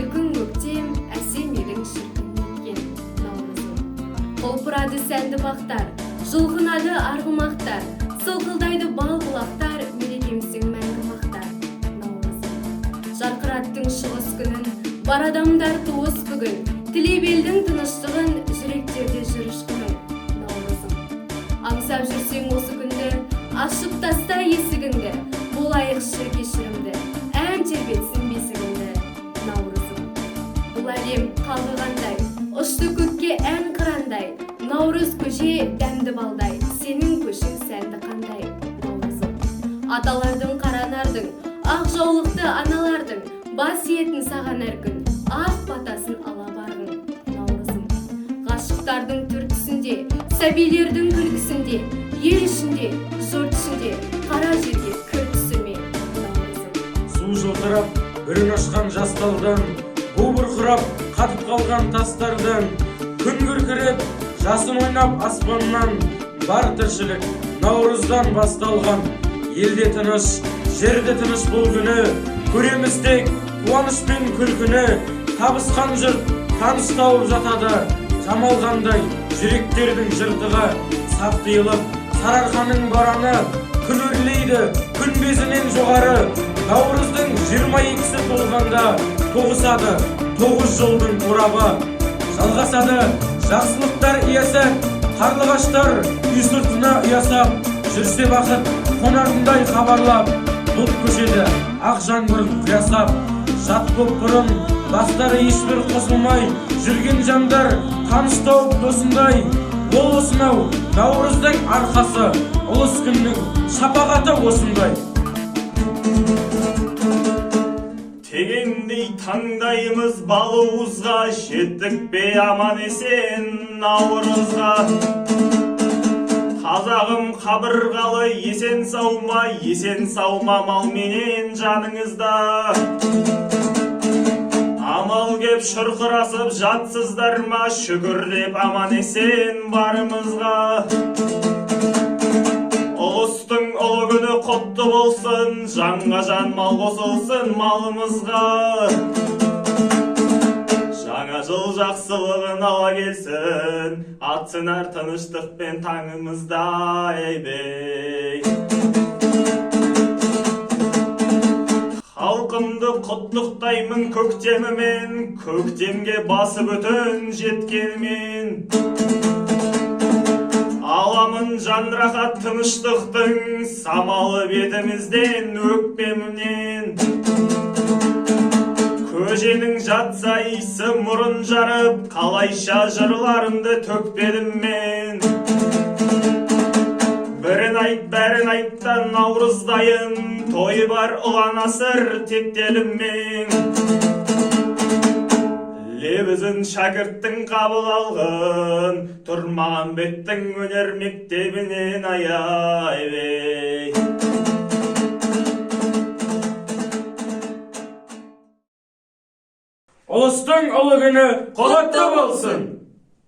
Шіркін көктем, әсем едің шіркін еткен наурызым. Қолпырады сәнді бақтар, жұлқынады арғымақтар, сылқылдайды бал бұлақтар, мерекемсің мәңгі мақтар наурызым. Жарқыраттың шығыс күнін, бар адамдар туыс бүгін, тілеп елдің тыныштығын, жүректерде жүріш күнің наурызым. Аңсап жүрсең осы күнді, ашып таста есігіңді, болайықшы кешірімді, ән тербетсін бесігіңді наурызым. Бұл әлем қалғығандай, ұшты көкке ән қырандай, наурыз көже дәмді балдай, сенің көшің сәнді қандай наурызым. Аталардың қаранардың, ақ жаулықты аналардың, бас етін саған әр күн, ақ батасын ала барғын наурызым. Ғашықтардың түртісінде, сәбилердің күлкісінде, ел ішінде, жұрт ішінде, қара жерге кір түсірме наурызым. Су жылтырап, бүрін ашқан жасталдан, бу бұрқырап, қатып қалған тастардан, күн күркіреп, жасын ойнап аспаннан, бар тіршілік наурыздан басталған. Елде тыныш, жерде тыныш бұл күні, көреміз тек қуаныш пен күлкіні. Табысқан жұрт таныш тауып жатады, жамалғандай жүректердің жыртығы. Сап тиылып, сарыарқаның бараны, күн өрлейді күнбезінен жоғары. Наурыздың 22-сі толғанда, тоғысады 9 жолдың орабы. Жалғасады жақсылықтар иесі, қарлығаштар үй сыртына ұясап, жүрсе бақыт қонағындай хабарлап. Бұлт көшеді ақ жаңбыр құясап, жат боп бұрын бастары ешбір қосылмай жүрген жандар таныш тауып досындай. Ол осынау наурыздың арқасы, ұлыс күннің шапағаты осындай. Тегендей таңдаймыз балуызға, жеттік бе аман есен наурызға. Қазағым қабырғалы, есен саума мал менен жаныңызда. Амал кеп шұрқырасып жатсыздар ма, шүкір деп аман есен барымызға. Ұлыстың ұлы күні құтты болсын, жанға жан мал қосылсын малымызға. Жаңа жыл жақсылығын ала келсін, атсынар тыныштықпен таңымызда ейбей. Халқымды құттықтаймын көктемімен, көктемге басы бүтін жеткенімен. Аламын жан рахат тыныштықтың, самалы бетімізден өкпемінен. Көженің жатса иісі мұрын жарып, қалайша жырларымды төкпедім мен. Бірін айт, бәрін айттан наурыздайын, тойы бар ұлан асыр тектеліммен. Лебізін шәкірттің қабыл алғын, тұрмаған беттің өнер мектебінен аяйбей. Ұлыстың ұлы күні құтты болсын!